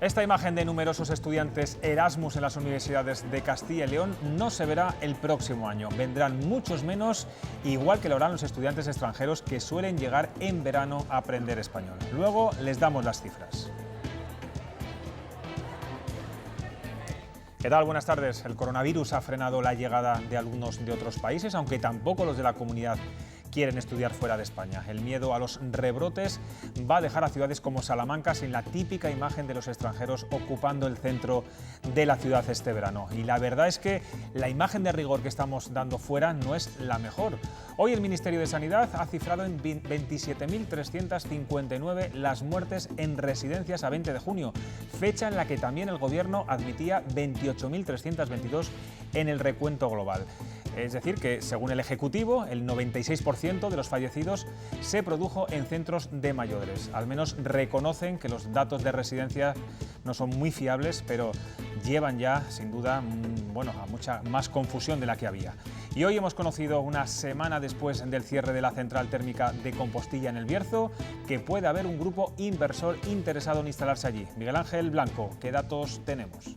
Esta imagen de numerosos estudiantes Erasmus en las universidades de Castilla y León no se verá el próximo año. Vendrán muchos menos, igual que lo harán los estudiantes extranjeros que suelen llegar en verano a aprender español. Luego les damos las cifras. ¿Qué tal? Buenas tardes. El coronavirus ha frenado la llegada de alumnos de otros países, aunque tampoco los de la comunidad quieren estudiar fuera de España. El miedo a los rebrotes va a dejar a ciudades como Salamanca sin la típica imagen de los extranjeros ocupando el centro de la ciudad este verano. Y la verdad es que la imagen de rigor que estamos dando fuera no es la mejor. Hoy el Ministerio de Sanidad ha cifrado en 27.359 las muertes en residencias a 20 de junio, fecha en la que también el Gobierno admitía 28.322 en el recuento global. Es decir, que según el Ejecutivo, el 96% de los fallecidos se produjo en centros de mayores. Al menos reconocen que los datos de residencia no son muy fiables, pero llevan ya, sin duda, a mucha más confusión de la que había. Y hoy hemos conocido, una semana después del cierre de la central térmica de Compostilla en El Bierzo, que puede haber un grupo inversor interesado en instalarse allí. Miguel Ángel Blanco, ¿qué datos tenemos?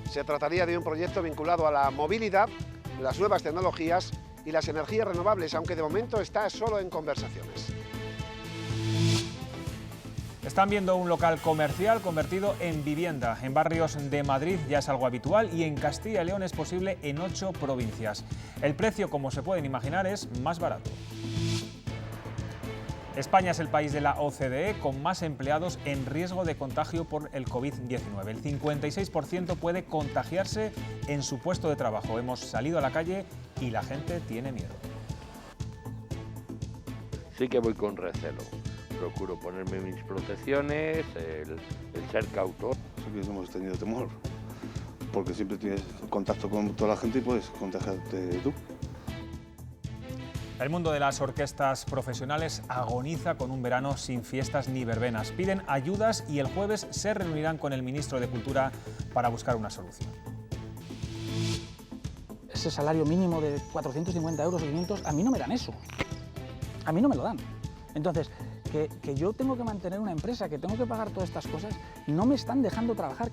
Se trataría de un proyecto vinculado a la movilidad, las nuevas tecnologías y las energías renovables, aunque de momento está solo en conversaciones. Están viendo un local comercial convertido en vivienda. En barrios de Madrid ya es algo habitual y en Castilla y León es posible en 8 provincias. El precio, como se pueden imaginar, es más barato. España es el país de la OCDE con más empleados en riesgo de contagio por el COVID-19. El 56% puede contagiarse en su puesto de trabajo. Hemos salido a la calle y la gente tiene miedo. Sí que voy con recelo. Procuro ponerme mis protecciones, el ser cauto. Sí que hemos tenido temor, porque siempre tienes contacto con toda la gente y puedes contagiarte tú. El mundo de las orquestas profesionales agoniza con un verano sin fiestas ni verbenas. Piden ayudas y el jueves se reunirán con el ministro de Cultura para buscar una solución. Ese salario mínimo de 450 euros o 500, a mí no me dan eso. A mí no me lo dan. Entonces, que yo tengo que mantener una empresa, que tengo que pagar todas estas cosas, no me están dejando trabajar.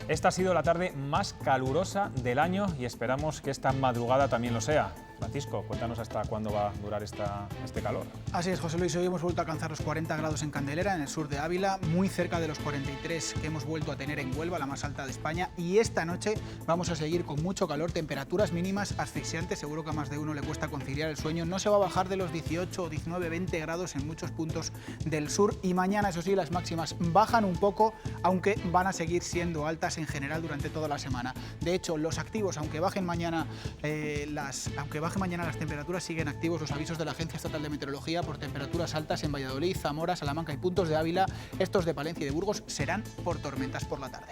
Esta ha sido la tarde más calurosa del año y esperamos que esta madrugada también lo sea. Francisco, cuéntanos hasta cuándo va a durar este calor. Así es, José Luis, hoy hemos vuelto a alcanzar los 40 grados en Candelera, en el sur de Ávila, muy cerca de los 43 que hemos vuelto a tener en Huelva, la más alta de España, y esta noche vamos a seguir con mucho calor, temperaturas mínimas asfixiantes, seguro que a más de uno le cuesta conciliar el sueño, no se va a bajar de los 18, 19, 20 grados en muchos puntos del sur, y mañana, eso sí, las máximas bajan un poco, aunque van a seguir siendo altas en general durante toda la semana. De hecho, los activos, aunque bajen mañana las temperaturas, siguen activos los avisos de la Agencia Estatal de Meteorología por temperaturas altas en Valladolid, Zamora, Salamanca y puntos de Ávila. Estos de Palencia y de Burgos serán por tormentas por la tarde.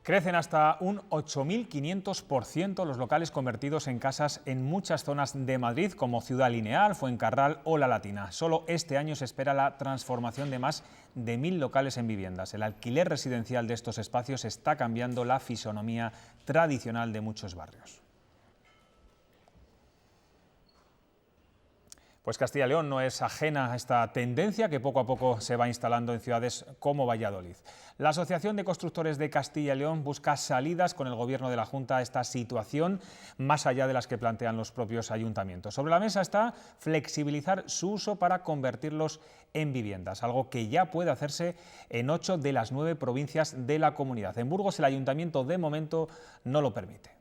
Crecen hasta un 8.500% los locales convertidos en casas en muchas zonas de Madrid, como Ciudad Lineal, Fuencarral o La Latina. Solo este año se espera la transformación de más de 1.000 locales en viviendas. El alquiler residencial de estos espacios está cambiando la fisonomía tradicional de muchos barrios. Pues Castilla y León no es ajena a esta tendencia que poco a poco se va instalando en ciudades como Valladolid. La Asociación de Constructores de Castilla y León busca salidas con el Gobierno de la Junta a esta situación, más allá de las que plantean los propios ayuntamientos. Sobre la mesa está flexibilizar su uso para convertirlos en viviendas, algo que ya puede hacerse en 8 de las 9 provincias de la comunidad. En Burgos el ayuntamiento de momento no lo permite.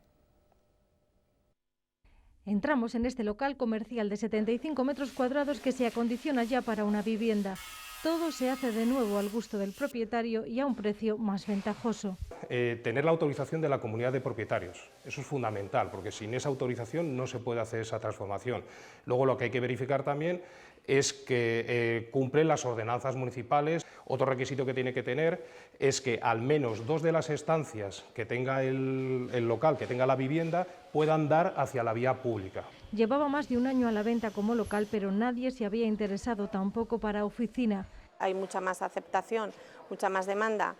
Entramos en este local comercial de 75 metros cuadrados que se acondiciona ya para una vivienda. Todo se hace de nuevo al gusto del propietario y a un precio más ventajoso. Tener la autorización de la comunidad de propietarios, eso es fundamental, porque sin esa autorización no se puede hacer esa transformación. Luego lo que hay que verificar también es que cumplen las ordenanzas municipales. Otro requisito que tiene que tener es que al menos 2 de las estancias que tenga el local, que tenga la vivienda, puedan dar hacia la vía pública. Llevaba más de un año a la venta como local, pero nadie se había interesado tampoco para oficina. Hay mucha más aceptación, mucha más demanda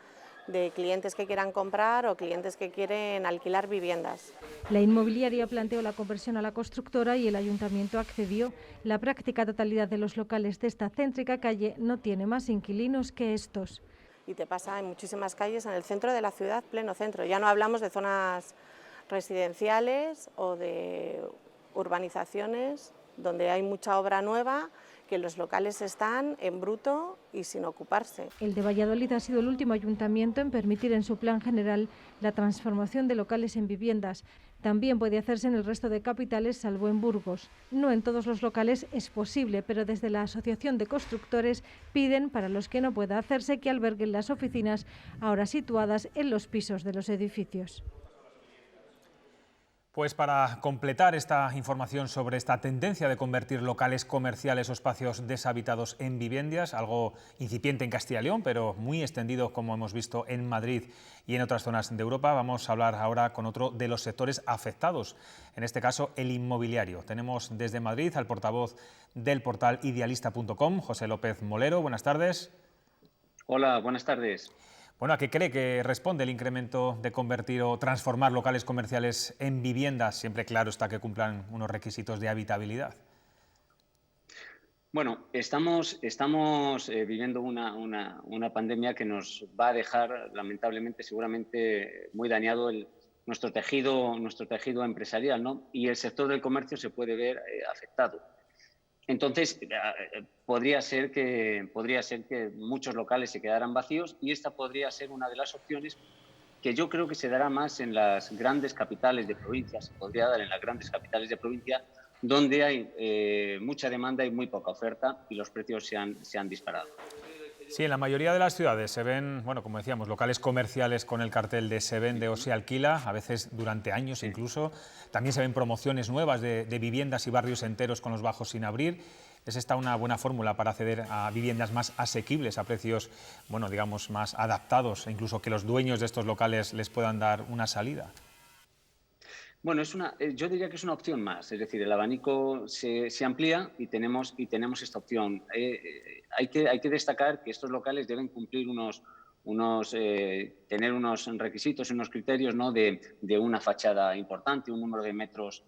de clientes que quieran comprar o clientes que quieren alquilar viviendas. La inmobiliaria planteó la conversión a la constructora y el ayuntamiento accedió. La práctica totalidad de los locales de esta céntrica calle no tiene más inquilinos que estos. Y te pasa en muchísimas calles en el centro de la ciudad, pleno centro. Ya no hablamos de zonas residenciales o de urbanizaciones donde hay mucha obra nueva, que los locales están en bruto y sin ocuparse. El de Valladolid ha sido el último ayuntamiento en permitir en su plan general la transformación de locales en viviendas. También puede hacerse en el resto de capitales, salvo en Burgos. No en todos los locales es posible, pero desde la Asociación de Constructores piden, para los que no pueda hacerse, que alberguen las oficinas ahora situadas en los pisos de los edificios. Pues para completar esta información sobre esta tendencia de convertir locales comerciales o espacios deshabitados en viviendas, algo incipiente en Castilla y León, pero muy extendido, como hemos visto, en Madrid y en otras zonas de Europa, vamos a hablar ahora con otro de los sectores afectados, en este caso el inmobiliario. Tenemos desde Madrid al portavoz del portal idealista.com, José López Molero. Buenas tardes. Hola, buenas tardes. Bueno, ¿a qué cree que responde el incremento de convertir o transformar locales comerciales en viviendas? Siempre claro está que cumplan unos requisitos de habitabilidad. Bueno, estamos viviendo una pandemia que nos va a dejar, lamentablemente, seguramente muy dañado nuestro tejido empresarial, ¿no? Y el sector del comercio se puede ver afectado. Entonces, podría ser que muchos locales se quedaran vacíos y esta podría ser una de las opciones que yo creo que se dará más en las grandes capitales de provincia, se podría dar en las grandes capitales de provincia, donde hay mucha demanda y muy poca oferta y los precios se han disparado. Sí, en la mayoría de las ciudades se ven, bueno, como decíamos, locales comerciales con el cartel de se vende o se alquila, a veces durante años incluso. También se ven promociones nuevas de viviendas y barrios enteros con los bajos sin abrir. ¿Es esta una buena fórmula para acceder a viviendas más asequibles, a precios, bueno, digamos, más adaptados, e incluso que los dueños de estos locales les puedan dar una salida? Bueno, yo diría que es una opción más, es decir, el abanico se amplía y tenemos esta opción. Hay que destacar que estos locales deben cumplir tener unos requisitos y unos criterios, ¿no? de una fachada importante, un número de metros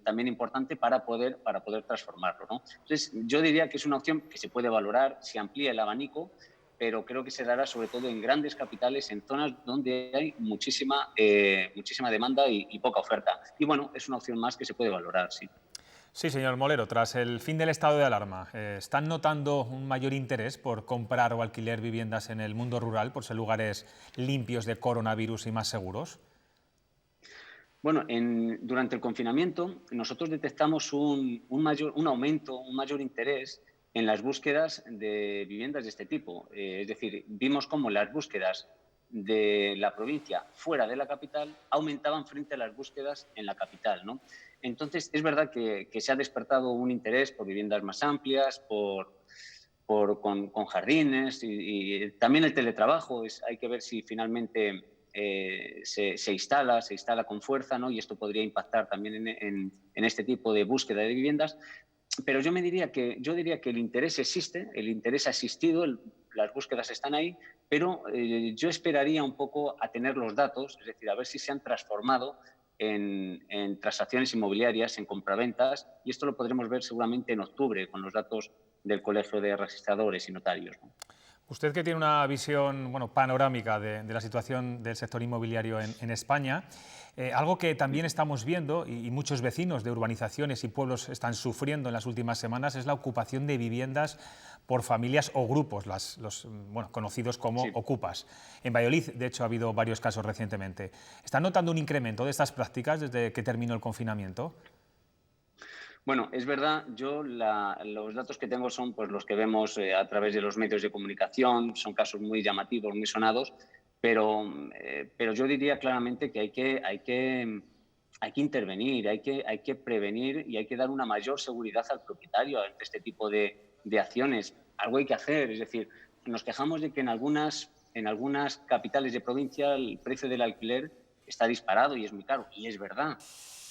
también importante para poder transformarlo, ¿no? Entonces, yo diría que es una opción que se puede valorar, se amplía el abanico, pero creo que se dará sobre todo en grandes capitales, en zonas donde hay muchísima demanda y poca oferta. Y bueno, es una opción más que se puede valorar, sí. Sí, señor Molero, tras el fin del estado de alarma, ¿están notando un mayor interés por comprar o alquiler viviendas en el mundo rural, por ser lugares limpios de coronavirus y más seguros? Bueno, durante el confinamiento nosotros detectamos un mayor interés en las búsquedas de viviendas de este tipo. Es decir, vimos cómo las búsquedas de la provincia fuera de la capital aumentaban frente a las búsquedas en la capital, ¿no? Entonces, es verdad que se ha despertado un interés por viviendas más amplias, con jardines y también el teletrabajo. Hay que ver si finalmente se instala con fuerza, ¿no? Y esto podría impactar también en este tipo de búsqueda de viviendas. Pero yo diría que el interés existe, el interés ha existido, las búsquedas están ahí, pero yo esperaría un poco a tener los datos, es decir, a ver si se han transformado en transacciones inmobiliarias, en compraventas, y esto lo podremos ver seguramente en octubre con los datos del Colegio de Registradores y Notarios, ¿no? Usted, que tiene una visión, bueno, panorámica de la situación del sector inmobiliario en España, algo que también estamos viendo y muchos vecinos de urbanizaciones y pueblos están sufriendo en las últimas semanas es la ocupación de viviendas por familias o grupos, los conocidos como ocupas. En Valladolid, de hecho, ha habido varios casos recientemente. ¿Están notando un incremento de estas prácticas desde que terminó el confinamiento? Bueno, es verdad, los datos que tengo son pues los que vemos a través de los medios de comunicación, son casos muy llamativos, muy sonados, pero yo diría claramente que hay que intervenir, hay que prevenir y hay que dar una mayor seguridad al propietario ante este tipo de acciones. Algo hay que hacer, es decir, nos quejamos de que en algunas capitales de provincia el precio del alquiler está disparado y es muy caro, y es verdad.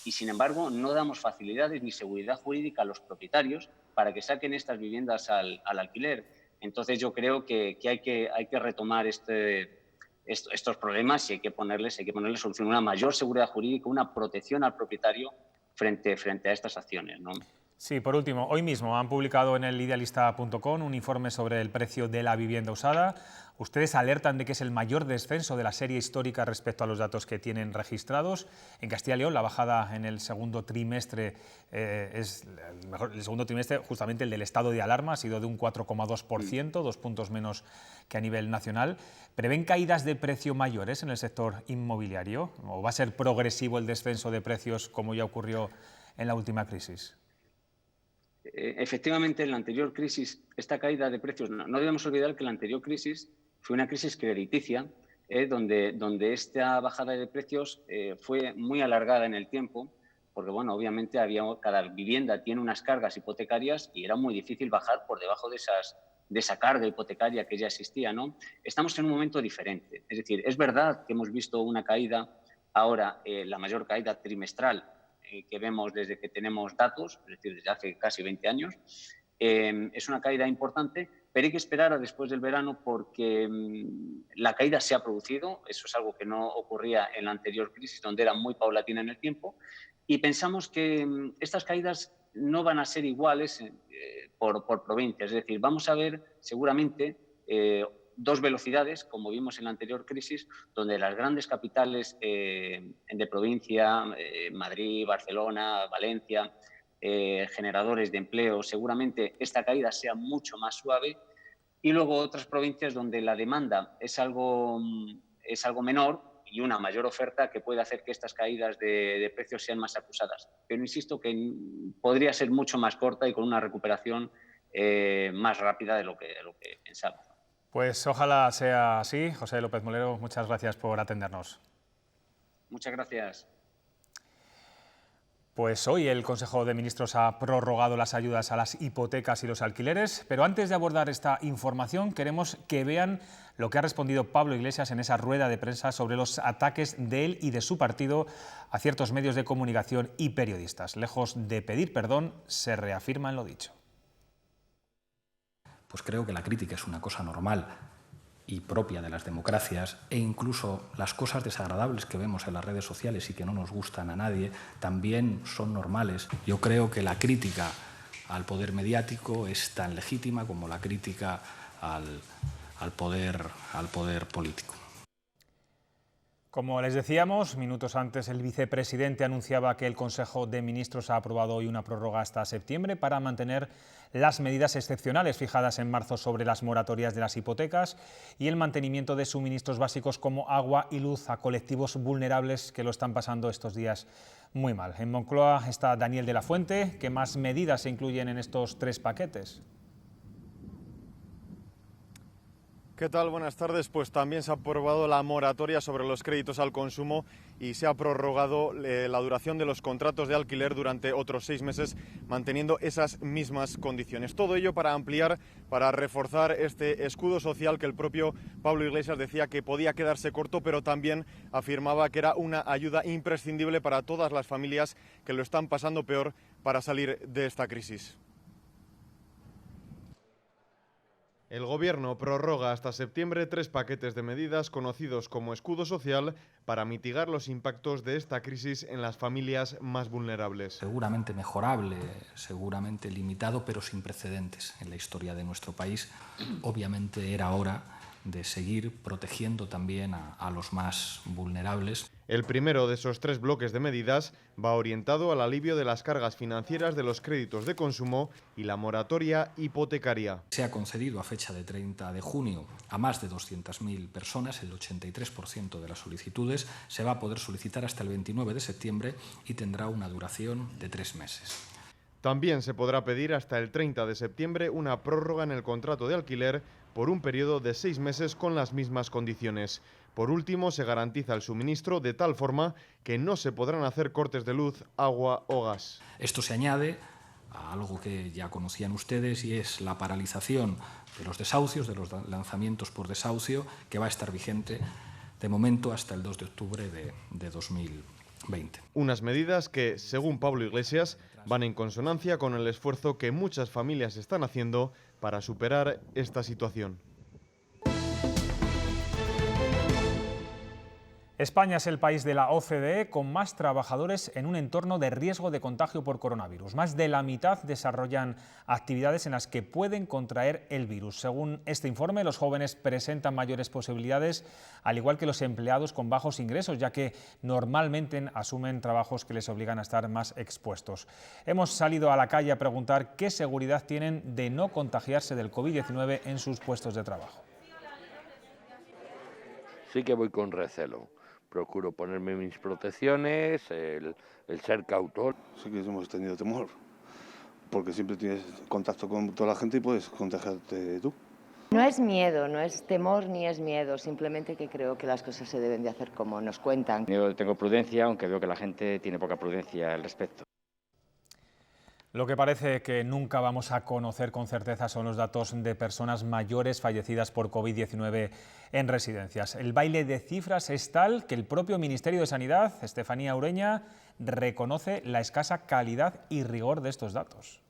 Y, sin embargo, no damos facilidades ni seguridad jurídica a los propietarios para que saquen estas viviendas al alquiler. Entonces, yo creo que hay que retomar este estos problemas y hay que ponerle solución, una mayor seguridad jurídica, una protección al propietario frente a estas acciones, ¿no? Sí, por último, hoy mismo han publicado en el idealista.com un informe sobre el precio de la vivienda usada. Ustedes alertan de que es el mayor descenso de la serie histórica respecto a los datos que tienen registrados. En Castilla y León la bajada en el segundo trimestre es el segundo trimestre, justamente el del estado de alarma, ha sido de un 4,2%, 2 puntos menos que a nivel nacional. ¿Prevén caídas de precio mayores en el sector inmobiliario? ¿O va a ser progresivo el descenso de precios como ya ocurrió en la última crisis? Efectivamente, en la anterior crisis, esta caída de precios, no debemos olvidar que la anterior crisis fue una crisis crediticia, donde esta bajada de precios fue muy alargada en el tiempo, porque bueno, obviamente cada vivienda tiene unas cargas hipotecarias y era muy difícil bajar por debajo de esa carga hipotecaria que ya existía, ¿no? Estamos en un momento diferente. Es decir, es verdad que hemos visto una caída ahora, la mayor caída trimestral que vemos desde que tenemos datos, es decir, desde hace casi 20 años. Es una caída importante, pero hay que esperar a después del verano porque la caída se ha producido. Eso es algo que no ocurría en la anterior crisis, donde era muy paulatina en el tiempo, y pensamos que estas caídas no van a ser iguales por provincias. Es decir, vamos a ver seguramente dos velocidades, como vimos en la anterior crisis, donde las grandes capitales de provincia, Madrid, Barcelona, Valencia, generadores de empleo, seguramente esta caída sea mucho más suave, y luego otras provincias donde la demanda es algo menor y una mayor oferta que puede hacer que estas caídas de precios sean más acusadas. Pero insisto que podría ser mucho más corta y con una recuperación más rápida de lo que pensamos. Pues ojalá sea así. José López Molero, muchas gracias por atendernos. Muchas gracias. Pues hoy el Consejo de Ministros ha prorrogado las ayudas a las hipotecas y los alquileres, pero antes de abordar esta información queremos que vean lo que ha respondido Pablo Iglesias en esa rueda de prensa sobre los ataques de él y de su partido a ciertos medios de comunicación y periodistas. Lejos de pedir perdón, se reafirma en lo dicho. Pues creo que la crítica es una cosa normal y propia de las democracias, e incluso las cosas desagradables que vemos en las redes sociales y que no nos gustan a nadie también son normales. Yo creo que la crítica al poder mediático es tan legítima como la crítica al poder político. Como les decíamos, minutos antes el vicepresidente anunciaba que el Consejo de Ministros ha aprobado hoy una prórroga hasta septiembre para mantener las medidas excepcionales fijadas en marzo sobre las moratorias de las hipotecas y el mantenimiento de suministros básicos como agua y luz a colectivos vulnerables que lo están pasando estos días muy mal. En Moncloa está Daniel de la Fuente. ¿Qué más medidas se incluyen en estos 3 paquetes? ¿Qué tal? Buenas tardes. Pues también se ha aprobado la moratoria sobre los créditos al consumo y se ha prorrogado la duración de los contratos de alquiler durante otros 6 meses, manteniendo esas mismas condiciones. Todo ello para ampliar, para reforzar este escudo social que el propio Pablo Iglesias decía que podía quedarse corto, pero también afirmaba que era una ayuda imprescindible para todas las familias que lo están pasando peor para salir de esta crisis. El Gobierno prorroga hasta septiembre 3 paquetes de medidas conocidos como escudo social para mitigar los impactos de esta crisis en las familias más vulnerables. Seguramente mejorable, seguramente limitado, pero sin precedentes en la historia de nuestro país. Obviamente era hora de seguir protegiendo también a los más vulnerables. El primero de esos 3 bloques de medidas va orientado al alivio de las cargas financieras de los créditos de consumo y la moratoria hipotecaria. Se ha concedido a fecha de 30 de junio a más de 200.000 personas, el 83% de las solicitudes. Se va a poder solicitar hasta el 29 de septiembre y tendrá una duración de 3 meses. También se podrá pedir hasta el 30 de septiembre una prórroga en el contrato de alquiler por un periodo de 6 meses con las mismas condiciones. Por último, se garantiza el suministro de tal forma que no se podrán hacer cortes de luz, agua o gas. Esto se añade a algo que ya conocían ustedes y es la paralización de los desahucios, de los lanzamientos por desahucio, que va a estar vigente de momento hasta el 2 de octubre de 2020. Unas medidas que, según Pablo Iglesias, van en consonancia con el esfuerzo que muchas familias están haciendo para superar esta situación. España es el país de la OCDE con más trabajadores en un entorno de riesgo de contagio por coronavirus. Más de la mitad desarrollan actividades en las que pueden contraer el virus. Según este informe, los jóvenes presentan mayores posibilidades, al igual que los empleados con bajos ingresos, ya que normalmente asumen trabajos que les obligan a estar más expuestos. Hemos salido a la calle a preguntar qué seguridad tienen de no contagiarse del COVID-19 en sus puestos de trabajo. Sí que voy con recelo. Procuro ponerme mis protecciones, el ser cauto. Sí que hemos tenido temor, porque siempre tienes contacto con toda la gente y puedes contagiarte tú. No es miedo, no es temor ni es miedo, simplemente que creo que las cosas se deben de hacer como nos cuentan. Yo tengo prudencia, aunque veo que la gente tiene poca prudencia al respecto. Lo que parece que nunca vamos a conocer con certeza son los datos de personas mayores fallecidas por COVID-19 en residencias. El baile de cifras es tal que el propio Ministerio de Sanidad, Estefanía Ureña, reconoce la escasa calidad y rigor de estos datos.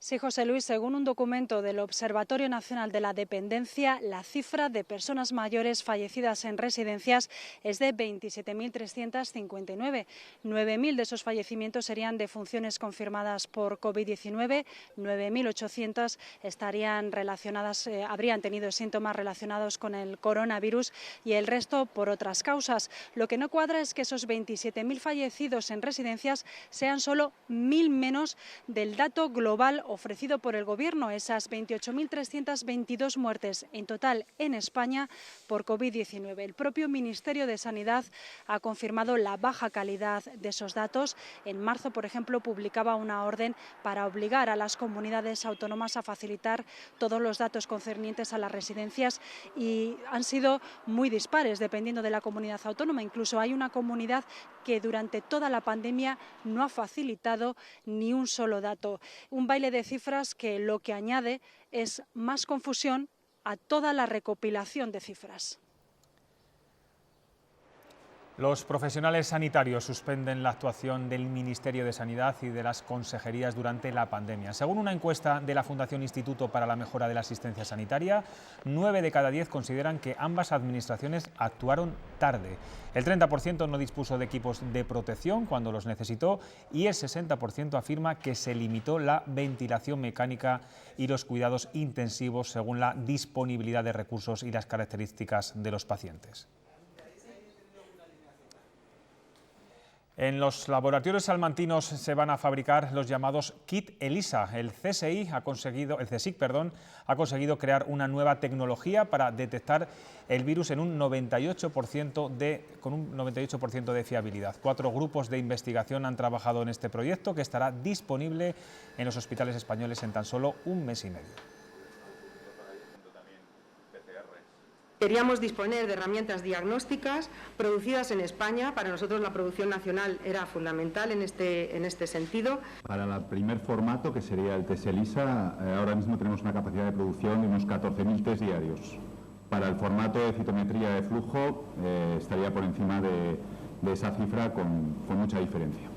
Sí, José Luis, según un documento del Observatorio Nacional de la Dependencia, la cifra de personas mayores fallecidas en residencias es de 27.359. 9.000 de esos fallecimientos serían defunciones confirmadas por COVID-19, 9.800 estarían relacionadas, habrían tenido síntomas relacionados con el coronavirus y el resto por otras causas. Lo que no cuadra es que esos 27.000 fallecidos en residencias sean solo 1.000 menos del dato global ofrecido por el Gobierno, esas 28.322 muertes en total en España por COVID-19. El propio Ministerio de Sanidad ha confirmado la baja calidad de esos datos. En marzo, por ejemplo, publicaba una orden para obligar a las comunidades autónomas a facilitar todos los datos concernientes a las residencias y han sido muy dispares dependiendo de la comunidad autónoma. Incluso hay una comunidad que durante toda la pandemia no ha facilitado ni un solo dato. Un baile de cifras que lo que añade es más confusión a toda la recopilación de cifras. Los profesionales sanitarios suspenden la actuación del Ministerio de Sanidad y de las consejerías durante la pandemia. Según una encuesta de la Fundación Instituto para la Mejora de la Asistencia Sanitaria, 9 de cada 10 consideran que ambas administraciones actuaron tarde. El 30% no dispuso de equipos de protección cuando los necesitó y el 60% afirma que se limitó la ventilación mecánica y los cuidados intensivos según la disponibilidad de recursos y las características de los pacientes. En los laboratorios salmantinos se van a fabricar los llamados kit ELISA. El CSIC ha conseguido crear una nueva tecnología para detectar el virus con un 98% de fiabilidad. 4 grupos de investigación han trabajado en este proyecto que estará disponible en los hospitales españoles en tan solo un mes y medio. Queríamos disponer de herramientas diagnósticas producidas en España. Para nosotros la producción nacional era fundamental en este sentido. Para el primer formato, que sería el test ELISA, ahora mismo tenemos una capacidad de producción de unos 14.000 test diarios. Para el formato de citometría de flujo estaría por encima de esa cifra con mucha diferencia.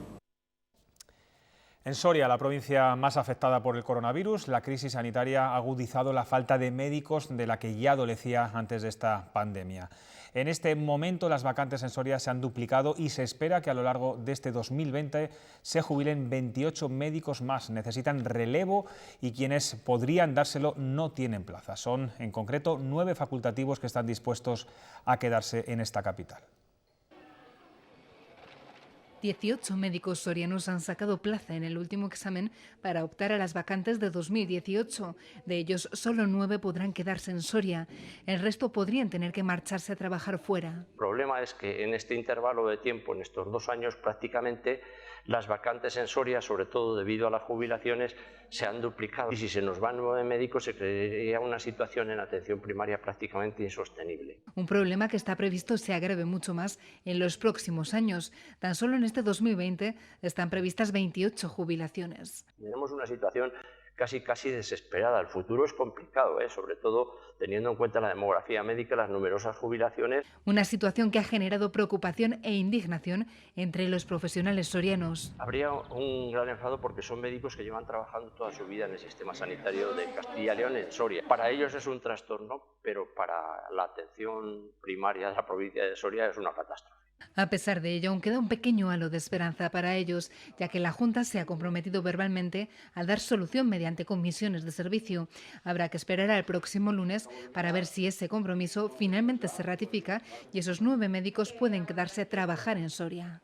En Soria, la provincia más afectada por el coronavirus, la crisis sanitaria ha agudizado la falta de médicos de la que ya adolecía antes de esta pandemia. En este momento las vacantes en Soria se han duplicado y se espera que a lo largo de este 2020 se jubilen 28 médicos más. Necesitan relevo y quienes podrían dárselo no tienen plaza. Son en concreto 9 facultativos que están dispuestos a quedarse en esta capital. 18 médicos sorianos han sacado plaza en el último examen para optar a las vacantes de 2018. De ellos, solo 9 podrán quedarse en Soria. El resto podrían tener que marcharse a trabajar fuera. El problema es que en este intervalo de tiempo, en estos 2 años, prácticamente las vacantes en Soria, sobre todo debido a las jubilaciones, se han duplicado. Y si se nos van 9 médicos, se crearía una situación en atención primaria prácticamente insostenible. Un problema que está previsto se agrave mucho más en los próximos años. Tan solo en este 2020 están previstas 28 jubilaciones. Tenemos una situación casi desesperada. El futuro es complicado, sobre todo teniendo en cuenta la demografía médica, las numerosas jubilaciones. Una situación que ha generado preocupación e indignación entre los profesionales sorianos. Habría un gran enfado porque son médicos que llevan trabajando toda su vida en el sistema sanitario de Castilla y León, en Soria. Para ellos es un trastorno, pero para la atención primaria de la provincia de Soria es una catástrofe. A pesar de ello, aún queda un pequeño halo de esperanza para ellos, ya que la Junta se ha comprometido verbalmente a dar solución mediante comisiones de servicio. Habrá que esperar al próximo lunes para ver si ese compromiso finalmente se ratifica y esos 9 médicos pueden quedarse a trabajar en Soria.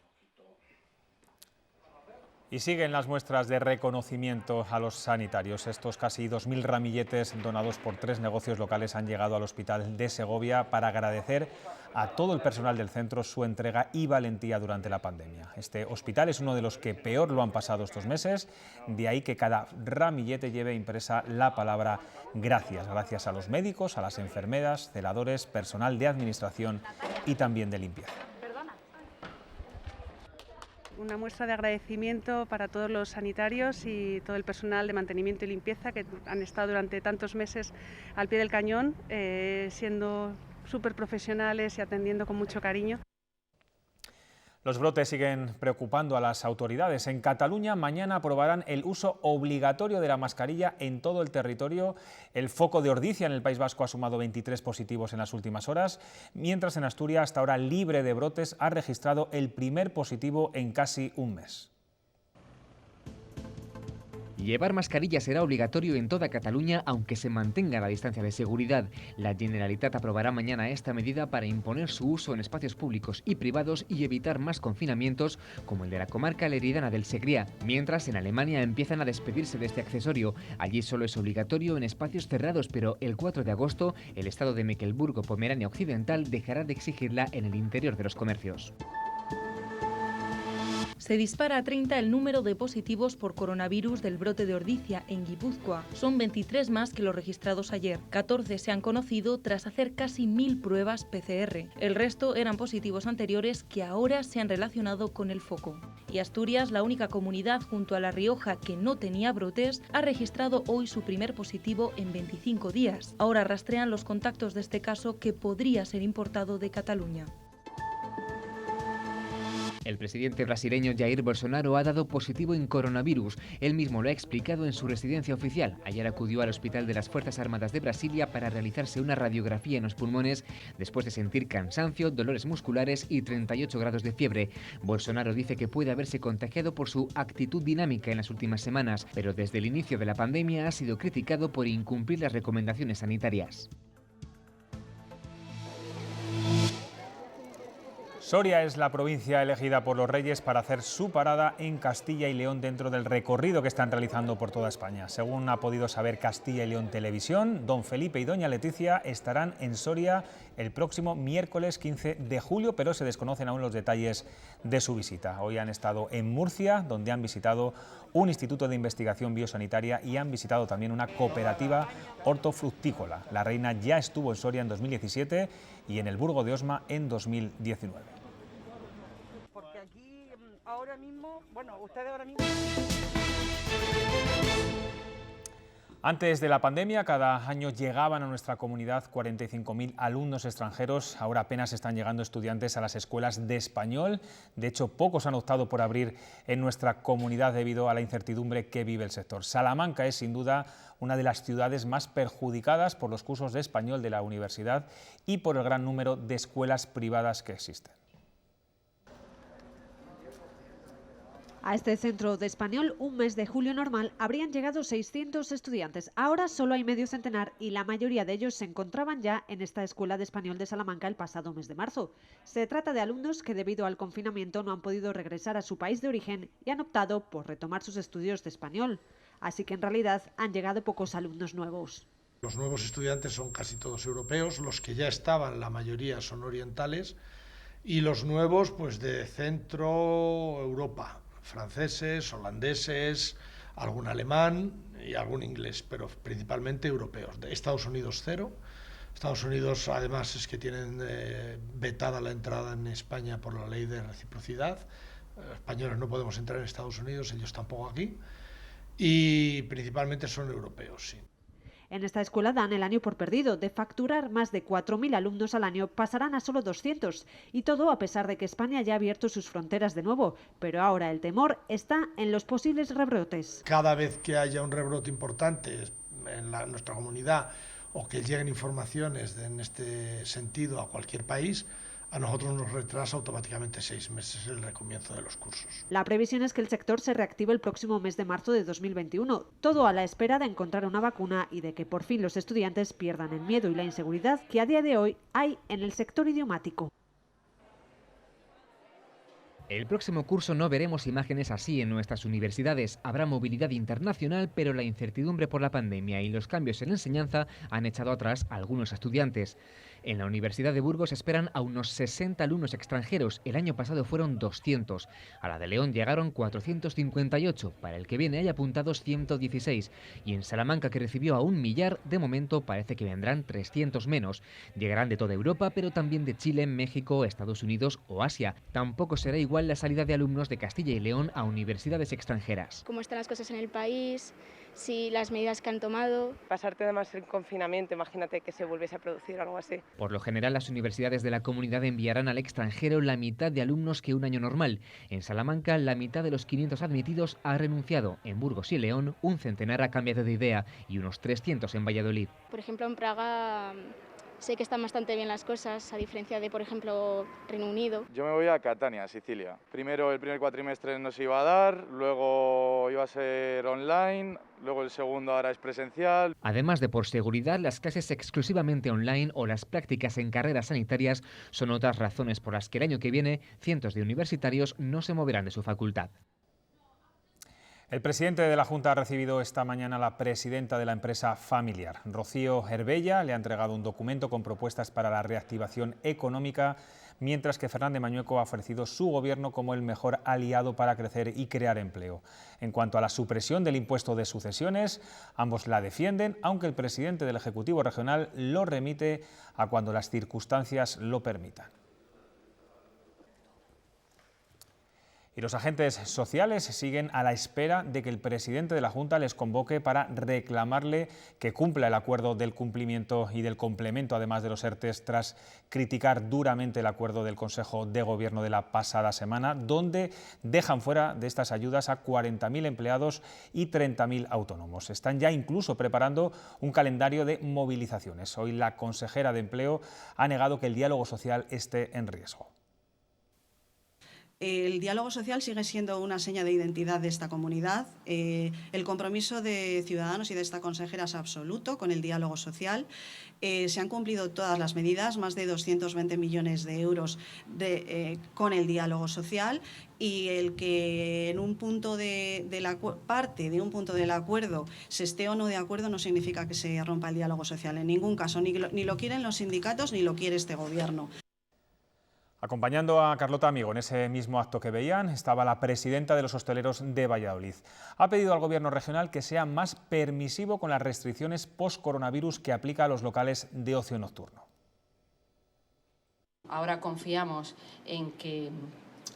Y siguen las muestras de reconocimiento a los sanitarios. Estos casi 2.000 ramilletes donados por 3 negocios locales han llegado al Hospital de Segovia para agradecer a todo el personal del centro su entrega y valentía durante la pandemia. Este hospital es uno de los que peor lo han pasado estos meses, de ahí que cada ramillete lleve impresa la palabra gracias. Gracias a los médicos, a las enfermeras, celadores, personal de administración y también de limpieza. Una muestra de agradecimiento para todos los sanitarios y todo el personal de mantenimiento y limpieza que han estado durante tantos meses al pie del cañón, siendo súper profesionales y atendiendo con mucho cariño. Los brotes siguen preocupando a las autoridades. En Cataluña mañana aprobarán el uso obligatorio de la mascarilla en todo el territorio. El foco de Ordizia en el País Vasco ha sumado 23 positivos en las últimas horas, mientras en Asturias, hasta ahora libre de brotes, ha registrado el primer positivo en casi un mes. Llevar mascarilla será obligatorio en toda Cataluña, aunque se mantenga la distancia de seguridad. La Generalitat aprobará mañana esta medida para imponer su uso en espacios públicos y privados y evitar más confinamientos, como el de la comarca leridana del Segrià, mientras en Alemania empiezan a despedirse de este accesorio. Allí solo es obligatorio en espacios cerrados, pero el 4 de agosto el estado de Mecklemburgo-Pomerania Occidental dejará de exigirla en el interior de los comercios. Se dispara a 30 el número de positivos por coronavirus del brote de Ordizia en Guipúzcoa. Son 23 más que los registrados ayer. 14 se han conocido tras hacer casi 1000 pruebas PCR. El resto eran positivos anteriores que ahora se han relacionado con el foco. Y Asturias, la única comunidad junto a La Rioja que no tenía brotes, ha registrado hoy su primer positivo en 25 días. Ahora rastrean los contactos de este caso que podría ser importado de Cataluña. El presidente brasileño Jair Bolsonaro ha dado positivo en coronavirus. Él mismo lo ha explicado en su residencia oficial. Ayer acudió al Hospital de las Fuerzas Armadas de Brasilia para realizarse una radiografía en los pulmones después de sentir cansancio, dolores musculares y 38 grados de fiebre. Bolsonaro dice que puede haberse contagiado por su actitud dinámica en las últimas semanas, pero desde el inicio de la pandemia ha sido criticado por incumplir las recomendaciones sanitarias. Soria es la provincia elegida por los Reyes para hacer su parada en Castilla y León dentro del recorrido que están realizando por toda España. Según ha podido saber Castilla y León Televisión, don Felipe y doña Leticia estarán en Soria el próximo miércoles 15 de julio, pero se desconocen aún los detalles de su visita. Hoy han estado en Murcia, donde han visitado un instituto de investigación biosanitaria y han visitado también una cooperativa hortofructícola. La reina ya estuvo en Soria en 2017 y en el Burgo de Osma en 2019. Porque aquí ahora mismo, bueno, ustedes ahora mismo... Antes de la pandemia, cada año llegaban a nuestra comunidad 45.000 alumnos extranjeros. Ahora apenas están llegando estudiantes a las escuelas de español. De hecho, pocos han optado por abrir en nuestra comunidad debido a la incertidumbre que vive el sector. Salamanca es, sin duda, una de las ciudades más perjudicadas por los cursos de español de la universidad y por el gran número de escuelas privadas que existen. A este centro de español, un mes de julio normal, habrían llegado 600 estudiantes. Ahora solo hay medio centenar y la mayoría de ellos se encontraban ya en esta Escuela de Español de Salamanca el pasado mes de marzo. Se trata de alumnos que debido al confinamiento no han podido regresar a su país de origen y han optado por retomar sus estudios de español. Así que en realidad han llegado pocos alumnos nuevos. Los nuevos estudiantes son casi todos europeos, los que ya estaban, la mayoría son orientales, y los nuevos pues de Centro Europa. Franceses, holandeses, algún alemán y algún inglés, pero principalmente europeos. De Estados Unidos cero. Estados Unidos además es que tienen vetada la entrada en España por la ley de reciprocidad. Españoles no podemos entrar en Estados Unidos, ellos tampoco aquí. y principalmente son europeos, sí. En esta escuela dan el año por perdido. De facturar más de 4.000 alumnos al año pasarán a solo 200. Y todo a pesar de que España ya ha abierto sus fronteras de nuevo. Pero ahora el temor está en los posibles rebrotes. Cada vez que haya un rebrote importante en nuestra comunidad o que lleguen informaciones en este sentido a cualquier país, a nosotros nos retrasa automáticamente 6 meses el recomienzo de los cursos. La previsión es que el sector se reactive el próximo mes de marzo de 2021, todo a la espera de encontrar una vacuna y de que por fin los estudiantes pierdan el miedo y la inseguridad que a día de hoy hay en el sector idiomático. El próximo curso no veremos imágenes así en nuestras universidades. Habrá movilidad internacional, pero la incertidumbre por la pandemia y los cambios en la enseñanza han echado atrás a algunos estudiantes. En la Universidad de Burgos esperan a unos 60 alumnos extranjeros. El año pasado fueron 200. A la de León llegaron 458. Para el que viene hay apuntados 116. Y en Salamanca, que recibió a 1 millar, de momento parece que vendrán 300 menos. Llegarán de toda Europa, pero también de Chile, México, Estados Unidos o Asia. Tampoco será igual la salida de alumnos de Castilla y León a universidades extranjeras. Cómo están las cosas en el país, si las medidas que han tomado. Pasarte además el confinamiento, imagínate que se volviese a producir algo así. Por lo general, las universidades de la comunidad enviarán al extranjero la mitad de alumnos que un año normal. En Salamanca, la mitad de los 500 admitidos ha renunciado. En Burgos y León, un centenar ha cambiado de idea y unos 300 en Valladolid. Por ejemplo, en Praga sé que están bastante bien las cosas, a diferencia de, por ejemplo, Reino Unido. Yo me voy a Catania, Sicilia. Primero el primer cuatrimestre no se iba a dar, luego iba a ser online, luego el segundo ahora es presencial. Además de por seguridad, las clases exclusivamente online o las prácticas en carreras sanitarias son otras razones por las que el año que viene cientos de universitarios no se moverán de su facultad. El presidente de la Junta ha recibido esta mañana a la presidenta de la empresa familiar. Rocío Herbella le ha entregado un documento con propuestas para la reactivación económica, mientras que Fernández Mañueco ha ofrecido su gobierno como el mejor aliado para crecer y crear empleo. En cuanto a la supresión del impuesto de sucesiones, ambos la defienden, aunque el presidente del Ejecutivo Regional lo remite a cuando las circunstancias lo permitan. Y los agentes sociales siguen a la espera de que el presidente de la Junta les convoque para reclamarle que cumpla el acuerdo del cumplimiento y del complemento, además de los ERTEs, tras criticar duramente el acuerdo del Consejo de Gobierno de la pasada semana, donde dejan fuera de estas ayudas a 40.000 empleados y 30.000 autónomos. Están ya incluso preparando un calendario de movilizaciones. Hoy la consejera de Empleo ha negado que el diálogo social esté en riesgo. El diálogo social sigue siendo una seña de identidad de esta comunidad. El compromiso de Ciudadanos y de esta consejera es absoluto con el diálogo social. Se han cumplido todas las medidas, más de 220 millones de euros con el diálogo social, y el que en un punto parte de un punto del acuerdo se esté o no de acuerdo no significa que se rompa el diálogo social. En ningún caso, ni lo quieren los sindicatos ni lo quiere este gobierno. Acompañando a Carlota Amigo en ese mismo acto que veían estaba la presidenta de los hosteleros de Valladolid. Ha pedido al Gobierno regional que sea más permisivo con las restricciones post-coronavirus que aplica a los locales de ocio nocturno. Ahora confiamos en que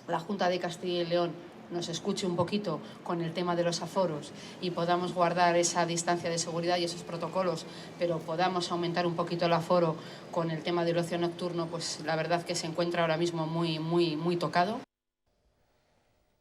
la Junta de Castilla y León nos escuche un poquito con el tema de los aforos y podamos guardar esa distancia de seguridad y esos protocolos, pero podamos aumentar un poquito el aforo con el tema del ocio nocturno, pues la verdad que se encuentra ahora mismo muy tocado.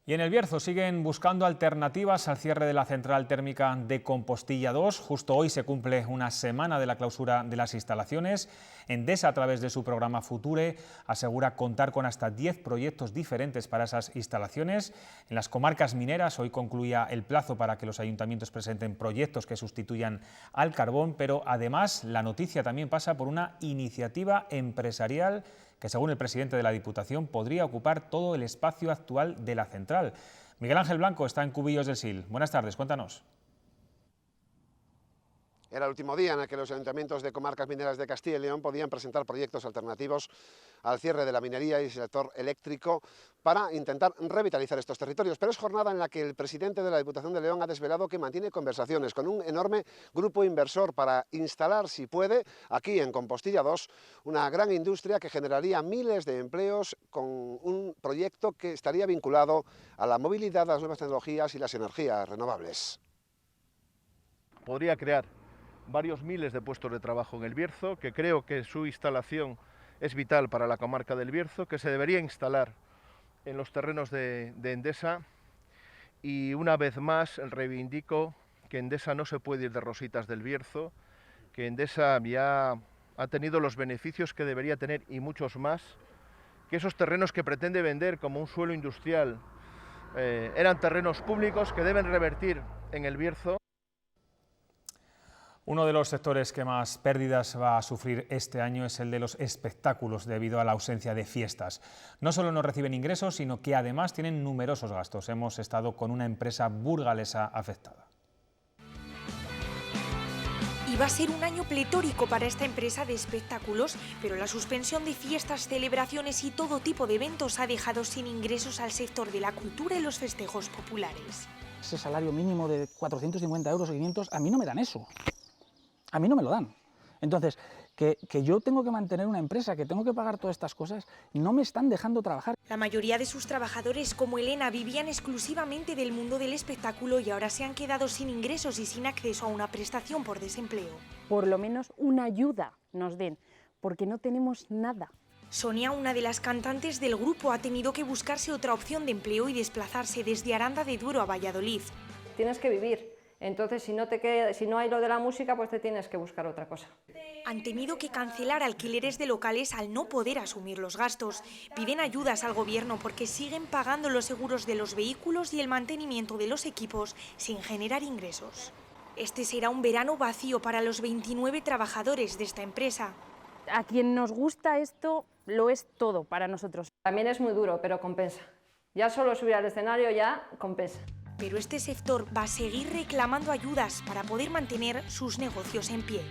Y en El Bierzo siguen buscando alternativas al cierre de la central térmica de Compostilla 2. Justo hoy se cumple una semana de la clausura de las instalaciones. Endesa, a través de su programa Future, asegura contar con hasta 10 proyectos diferentes para esas instalaciones. En las comarcas mineras hoy concluía el plazo para que los ayuntamientos presenten proyectos que sustituyan al carbón, pero además la noticia también pasa por una iniciativa empresarial que, según el presidente de la Diputación, podría ocupar todo el espacio actual de la central. Miguel Ángel Blanco está en Cubillos del Sil. Buenas tardes, cuéntanos. Era el último día en el que los ayuntamientos de comarcas mineras de Castilla y León podían presentar proyectos alternativos al cierre de la minería y el sector eléctrico para intentar revitalizar estos territorios. Pero es jornada en la que el presidente de la Diputación de León ha desvelado que mantiene conversaciones con un enorme grupo inversor para instalar, si puede, aquí en Compostilla 2, una gran industria que generaría miles de empleos con un proyecto que estaría vinculado a la movilidad, a las nuevas tecnologías y las energías renovables. podría crear varios miles de puestos de trabajo en El Bierzo, que creo que su instalación es vital para la comarca del Bierzo, que se debería instalar en los terrenos de Endesa, y una vez más reivindico que Endesa no se puede ir de rositas del Bierzo, que Endesa ya ha tenido los beneficios que debería tener y muchos más, que esos terrenos que pretende vender como un suelo industrial eran terrenos públicos que deben revertir en El Bierzo. Uno de los sectores que más pérdidas va a sufrir este año es el de los espectáculos debido a la ausencia de fiestas. No solo no reciben ingresos, sino que además tienen numerosos gastos. Hemos estado con una empresa burgalesa afectada. Iba a ser un año pletórico para esta empresa de espectáculos, pero la suspensión de fiestas, celebraciones y todo tipo de eventos ha dejado sin ingresos al sector de la cultura y los festejos populares. Ese salario mínimo de 450 euros o 500, a mí no me dan eso. A mí no me lo dan. Entonces, que yo tengo que mantener una empresa, que tengo que pagar todas estas cosas, no me están dejando trabajar. La mayoría de sus trabajadores, como Elena, vivían exclusivamente del mundo del espectáculo y ahora se han quedado sin ingresos y sin acceso a una prestación por desempleo. Por lo menos una ayuda nos den, porque no tenemos nada. Sonia, una de las cantantes del grupo, ha tenido que buscarse otra opción de empleo y desplazarse desde Aranda de Duero a Valladolid. Tienes que vivir. Entonces, si no hay lo de la música, pues te tienes que buscar otra cosa. Han tenido que cancelar alquileres de locales al no poder asumir los gastos. Piden ayudas al gobierno porque siguen pagando los seguros de los vehículos y el mantenimiento de los equipos sin generar ingresos. Este será un verano vacío para los 29 trabajadores de esta empresa. A quien nos gusta esto, lo es todo para nosotros. También es muy duro, pero compensa. Ya solo subir al escenario ya compensa. Pero este sector va a seguir reclamando ayudas para poder mantener sus negocios en pie.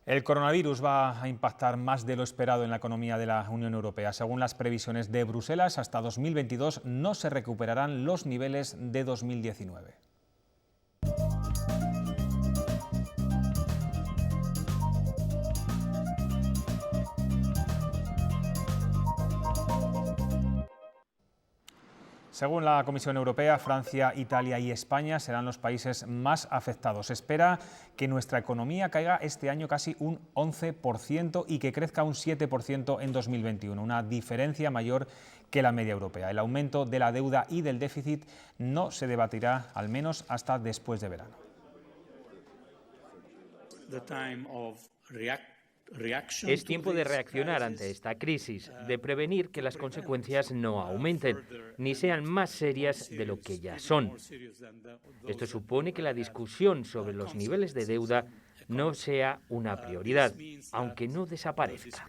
El coronavirus va a impactar más de lo esperado en la economía de la Unión Europea. Según las previsiones de Bruselas, hasta 2022 no se recuperarán los niveles de 2019. Según la Comisión Europea, Francia, Italia y España serán los países más afectados. Se espera que nuestra economía caiga este año casi un 11% y que crezca un 7% en 2021, una diferencia mayor que la media europea. El aumento de la deuda y del déficit no se debatirá, al menos hasta después de verano. Es tiempo de reaccionar ante esta crisis, de prevenir que las consecuencias no aumenten, ni sean más serias de lo que ya son. Esto supone que la discusión sobre los niveles de deuda no sea una prioridad, aunque no desaparezca.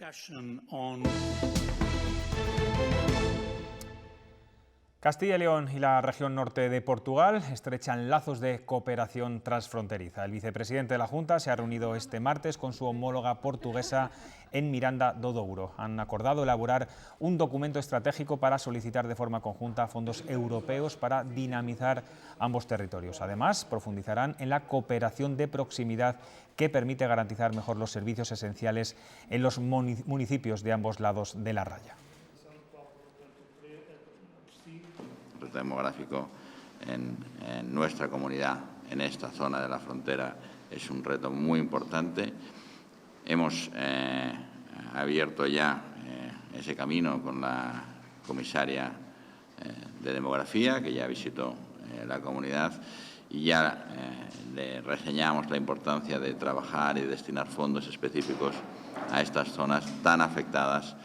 Castilla y León y la región norte de Portugal estrechan lazos de cooperación transfronteriza. El vicepresidente de la Junta se ha reunido este martes con su homóloga portuguesa en Miranda do Douro. Han acordado elaborar un documento estratégico para solicitar de forma conjunta fondos europeos para dinamizar ambos territorios. Además, profundizarán en la cooperación de proximidad que permite garantizar mejor los servicios esenciales en los municipios de ambos lados de la raya. Demográfico en nuestra comunidad, en esta zona de la frontera, es un reto muy importante. Hemos abierto ya ese camino con la comisaria de demografía, que ya visitó la comunidad, y ya le reseñamos la importancia de trabajar y destinar fondos específicos a estas zonas tan afectadas.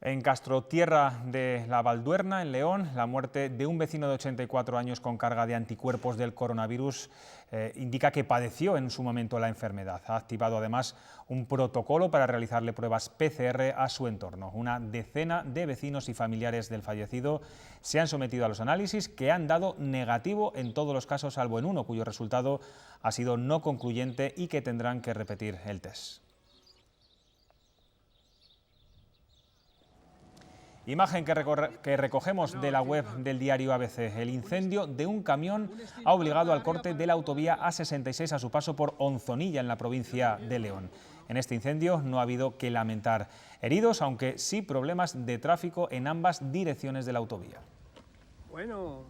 En Castrotierra de la Valduerna, en León, la muerte de un vecino de 84 años con carga de anticuerpos del coronavirus indica que padeció en su momento la enfermedad. Ha activado además un protocolo para realizarle pruebas PCR a su entorno. Una decena de vecinos y familiares del fallecido se han sometido a los análisis, que han dado negativo en todos los casos, salvo en uno, cuyo resultado ha sido no concluyente y que tendrán que repetir el test. Imagen que recogemos de la web del diario ABC. El incendio de un camión ha obligado al corte de la autovía A66 a su paso por Onzonilla, en la provincia de León. En este incendio no ha habido que lamentar heridos, aunque sí problemas de tráfico en ambas direcciones de la autovía. Bueno.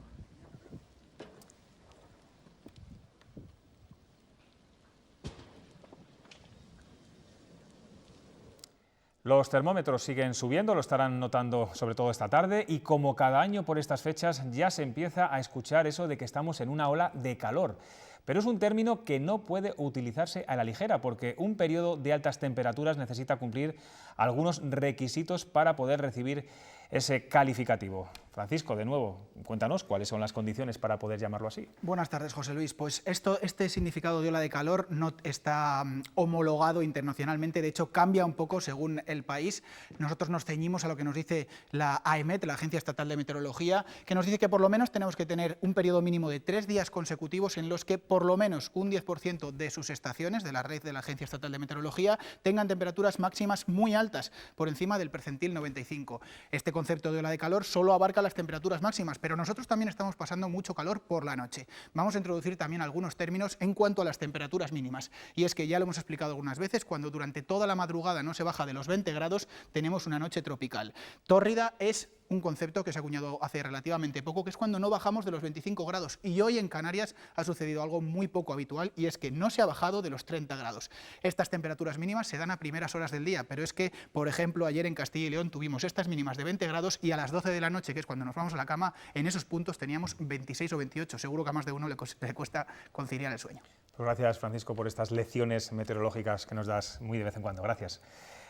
Los termómetros siguen subiendo, lo estarán notando sobre todo esta tarde, y como cada año por estas fechas ya se empieza a escuchar eso de que estamos en una ola de calor. Pero es un término que no puede utilizarse a la ligera, porque un periodo de altas temperaturas necesita cumplir algunos requisitos para poder recibir ese calificativo. Francisco, de nuevo, cuéntanos cuáles son las condiciones para poder llamarlo así. Buenas tardes, José Luis. Pues este significado de ola de calor no está homologado internacionalmente, de hecho cambia un poco según el país. Nosotros nos ceñimos a lo que nos dice la AEMET, la Agencia Estatal de Meteorología, que nos dice que por lo menos tenemos que tener un periodo mínimo de 3 días consecutivos en los que por lo menos un 10% de sus estaciones, de la red de la Agencia Estatal de Meteorología, tengan temperaturas máximas muy altas, por encima del percentil 95. Este concepto de ola de calor solo abarca las temperaturas máximas, pero nosotros también estamos pasando mucho calor por la noche. Vamos a introducir también algunos términos en cuanto a las temperaturas mínimas, y es que ya lo hemos explicado algunas veces, cuando durante toda la madrugada no se baja de los 20 grados, tenemos una noche tropical. Tórrida es un concepto que se ha acuñado hace relativamente poco, que es cuando no bajamos de los 25 grados, y hoy en Canarias ha sucedido algo muy poco habitual, y es que no se ha bajado de los 30 grados. Estas temperaturas mínimas se dan a primeras horas del día, pero es que, por ejemplo, ayer en Castilla y León tuvimos estas mínimas de 20 grados y a las 12 de la noche, que es cuando nos vamos a la cama, en esos puntos teníamos 26 o 28. Seguro que a más de uno le cuesta conciliar el sueño. Pues gracias, Francisco, por estas lecciones meteorológicas que nos das muy de vez en cuando. Gracias.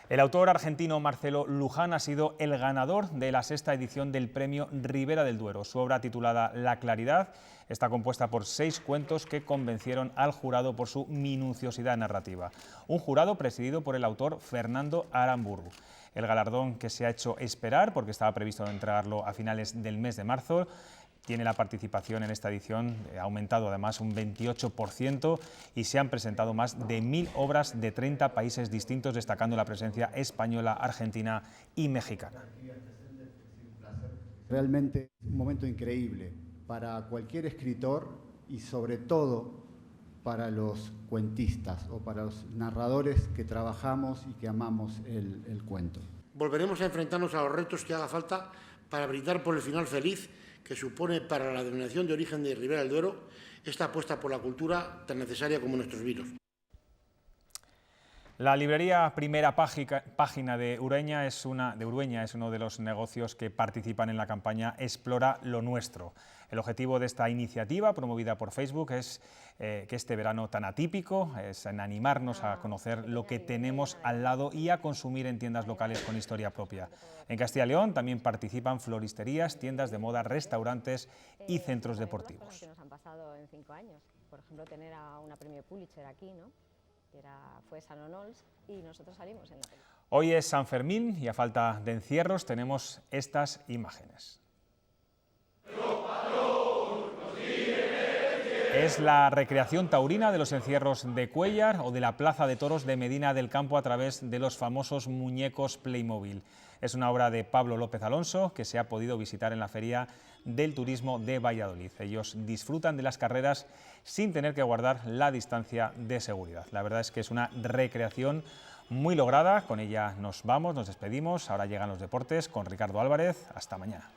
El autor argentino Marcelo Luján ha sido el ganador de la 6ª edición del Premio Ribera del Duero. Su obra, titulada La Claridad, está compuesta por 6 cuentos que convencieron al jurado por su minuciosidad narrativa. Un jurado presidido por el autor Fernando Aramburu. El galardón, que se ha hecho esperar porque estaba previsto entregarlo a finales del mes de marzo, tiene la participación en esta edición ha aumentado además un 28% y se han presentado más de 1000 obras de 30 países distintos, destacando la presencia española, argentina y mexicana. Realmente un momento increíble para cualquier escritor y sobre todo para los cuentistas o para los narradores que trabajamos y que amamos el cuento. Volveremos a enfrentarnos a los retos que haga falta para brindar por el final feliz que supone para la denominación de origen de Ribera del Duero esta apuesta por la cultura tan necesaria como nuestros vinos. La librería Primera Página de Urueña es uno de los negocios que participan en la campaña Explora lo Nuestro. El objetivo de esta iniciativa, promovida por Facebook, es que este verano tan atípico es en animarnos a conocer lo que tenemos al lado y a consumir en tiendas locales con historia propia. En Castilla y León también participan floristerías, tiendas de moda, restaurantes y centros deportivos. Que nos han pasado en 5 años. Por ejemplo, tener a una premio Pulitzer aquí, ¿no? Fue San Onols y nosotros salimos en la película. Hoy es San Fermín y a falta de encierros tenemos estas imágenes. Es la recreación taurina de los encierros de Cuéllar o de la Plaza de Toros de Medina del Campo a través de los famosos muñecos Playmobil. Es una obra de Pablo López Alonso que se ha podido visitar en la Feria del Turismo de Valladolid. Ellos disfrutan de las carreras sin tener que guardar la distancia de seguridad. La verdad es que es una recreación muy lograda. Con ella nos vamos, nos despedimos. Ahora llegan los deportes con Ricardo Álvarez. Hasta mañana.